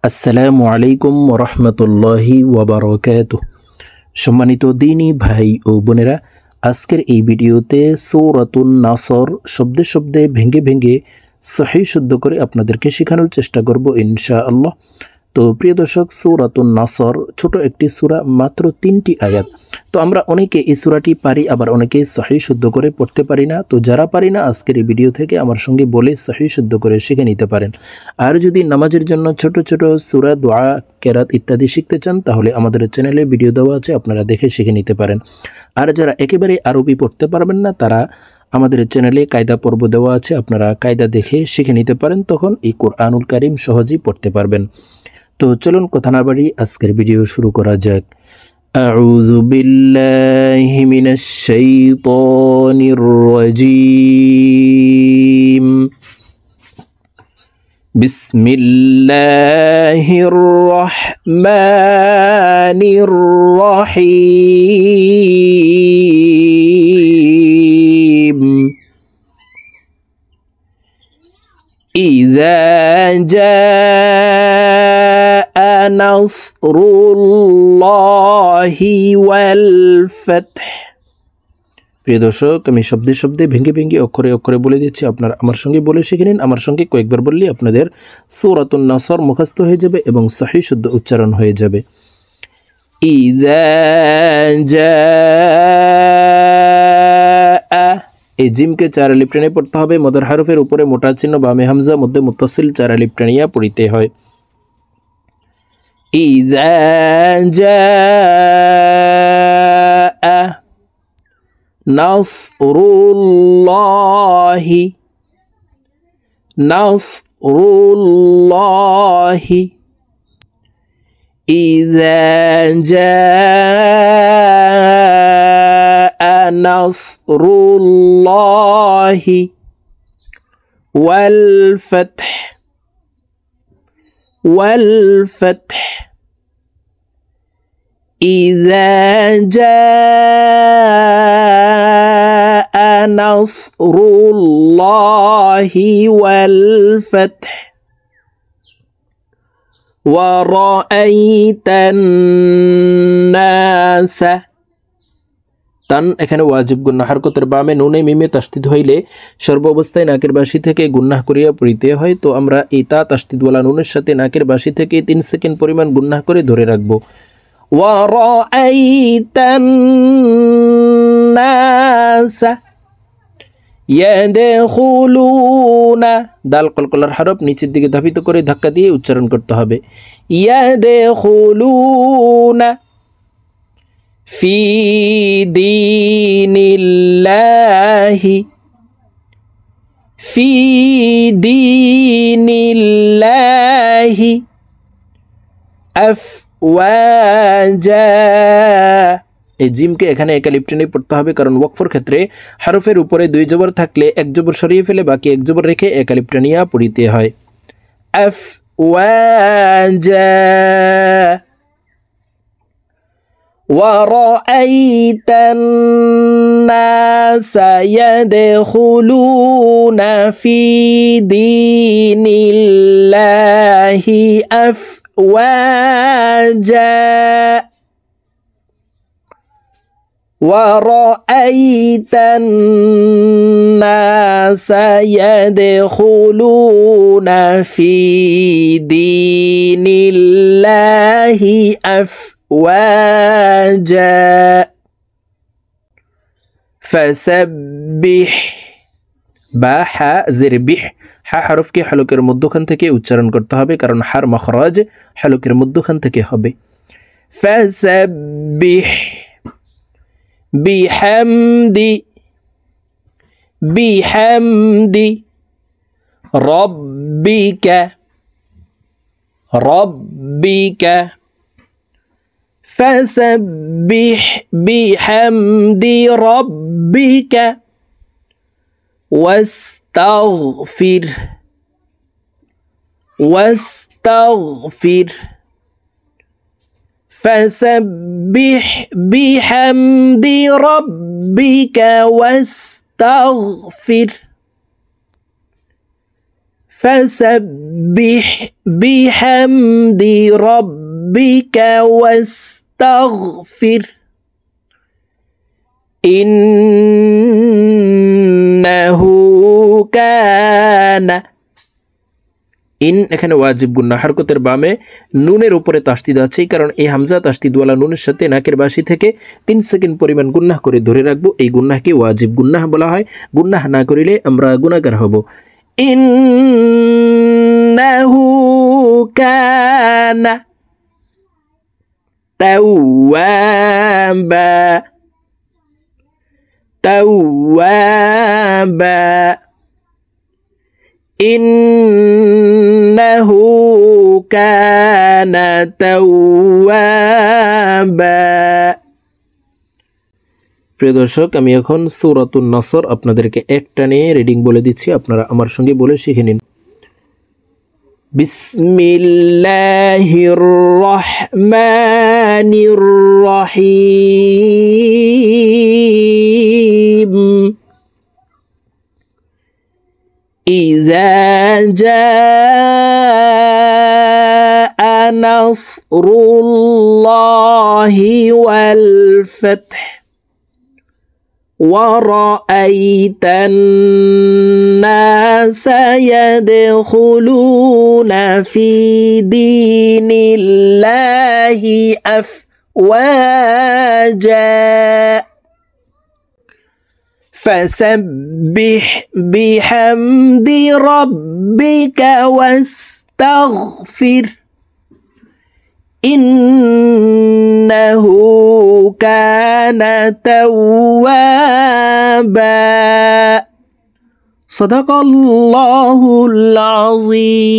আসসালামু আলাইকুম রহমতুল্লাহি ওয়াবারাকাতুহ। সম্মানিত দিনী ভাই ও বোনেরা, আজকের এই ভিডিওতে সূরাতুন নাসর শব্দে শব্দে ভেঙে ভেঙে সহিহ শুদ্ধ করে আপনাদেরকে শেখানোর চেষ্টা করব ইনশাআল্লাহ। তো প্রিয় দর্শক, সূরাতুন নাসর ছোট একটি সূরা, মাত্র 3টি আয়াত। তো আমরা অনেকে এই সূরাটি পারি, আবার অনেকে সহিহ শুদ্ধ করে পড়তে পারি না। তো যারা পারি না, আজকের এই ভিডিও থেকে আমার সঙ্গে বলে সহিহ শুদ্ধ করে শিখে নিতে পারেন। আর যদি নামাজের জন্য ছোট ছোট সূরা, দোয়া, কেরাত ইত্যাদি শিখতে চান, তাহলে আমাদের চ্যানেলে ভিডিও দেওয়া আছে, আপনারা দেখে শিখে নিতে পারেন। আর যারা একেবারে আরবি পড়তে পারবেন না, তারা আমাদের চ্যানেলে কায়দা পর্ব দেওয়া আছে, আপনারা কায়দা দেখে শিখে নিতে পারেন, তখন এই কোরআনুল কারীম সহজেই পড়তে পারবেন। তো চলুন কথা না বাড়ি আজকের ভিডিও শুরু করা যাক। আউযু বিল্লাহি মিনাশ শাইতানির রাজীম। বিসমিল্লাহির রহমানির রহিম। ইযা নাসরুল্লাহি ওয়াল ফাতহ। প্রিয় দর্শক, আমি শব্দে শব্দে ভেঙে ভেঙে অক্ষরে অক্ষরে বলে দিচ্ছি, আপনারা আমার সঙ্গে বলে শিখে নিন। আমার সঙ্গে কয়েকবার বললে আপনাদের সূরাতুন নাসর মুখস্থ হয়ে যাবে এবং সহিহ শুদ্ধ উচ্চারণ হয়ে যাবে। ইযা জাআ, এই জিমকে 4 আলিফ টেনে পড়তে হবে। মদের হারফের উপরে মোটা চিহ্ন, বামে হামজা, মধ্যে মুত্তাসিল, 4 আলিফ টেনিয়া পড়িতে হয়। ইযা জাআ নাসরুল্লাহি, নাসরুল্লাহি। ইযা জাআ নাসরুল্লাহি ওয়াল ফাতহ, ওয়াল ফাতহ। إذا جاء نصر الله والفتح ورأيت الناس। তান এখানে ওয়াজিব গুন্নাহ, হরকতের বামে নুনে মিমে তাসদিদ হইলে সর্বাবস্থায় নাকের বাসি থেকে গুন্নাহ করিয়া পড়িতে হয়। তো আমরা এই তা তাসদিদওয়ালা নুনের সাথে নাকের বাসি থেকে 3 সেকেন্ড পরিমাণ গুন্নাহ করে ধরে রাখবো। وَرَأَيْتَ النَّاسَ يَدْخُلُونَ, দাল কলকলার হরফ নিচের দিকে ধাবিত করে ধাক্কা দিয়ে উচ্চারণ করতে হবে। يَدْخُلُونَ فِي دِينِ اللَّهِ, فِي دِينِ اللَّهِ ওয়াজা। এই জিমকে এখানে এক আলিফ টেনে পড়তে হবে, কারণ ওয়াকফের ক্ষেত্রে হরফের উপরে 2 জবর থাকলে 1 জবর সরিয়ে ফেলে বাকি 1 জবর রেখে এক আলিফ টেনিয়া পড়িতে হয়। আফওয়াজা। وَرَأَيْتَ النَّاسَ يَدْخُلُونَ فِي دِينِ اللَّهِ أفواجا وَرَأَيْتَ النَّاسَ يَدْخُلُونَ فِي دِينِ اللَّهِ أفواجا فسبح। বা হা জের বিহ, হা হরফকে হলকের মধ্যখান থেকে উচ্চারণ করতে হবে, কারণ হার মখরাজ হলকের মধ্যখান থেকে হবে। ফাসাব্বিহ বিহামদি, বিহামদি রব্বিকা, রব্বিকা। ফাসাব্বিহ বিহামদি রব্বিকা واستغفر، واستغفر। فسبح بحمد ربك واستغفر فسبح بحمد ربك واستغفر إنه كان ইন এখানে ওয়াজিব গুন্না হরকতের বামে নুনের উপরে তাসদিদ আছে কারণ এই হামজা তাসদিদওয়ালা নুনের সাথে নাকের বাসি থেকে 3 সেকেন্ড পরিমাণ গুন্নাহ করে ধরে রাখবো এই গুন্নাহকে ওয়াজিব গুন্নাহ বলা হয় গুন্নাহ না করিলে আমরা গুনাহগার হব ইন্নাহু কানা তাওয়াবা তাওয়াবা ইন্নাহু কানা তাওয়াবা প্রিয় দর্শক আমি এখন সূরাতুন নাসর আপনাদেরকে একটানে রিডিং বলে দিচ্ছি আপনারা আমার সঙ্গে বলে শিখে নিন বিসমিল্লাহির রহমানির রহিম إذا جاء نصر الله والفتح ورأيت الناس يدخلون في دين الله أفواجا فسبح بحمد ربك واستغفر إنه كان توابا صدق الله العظيم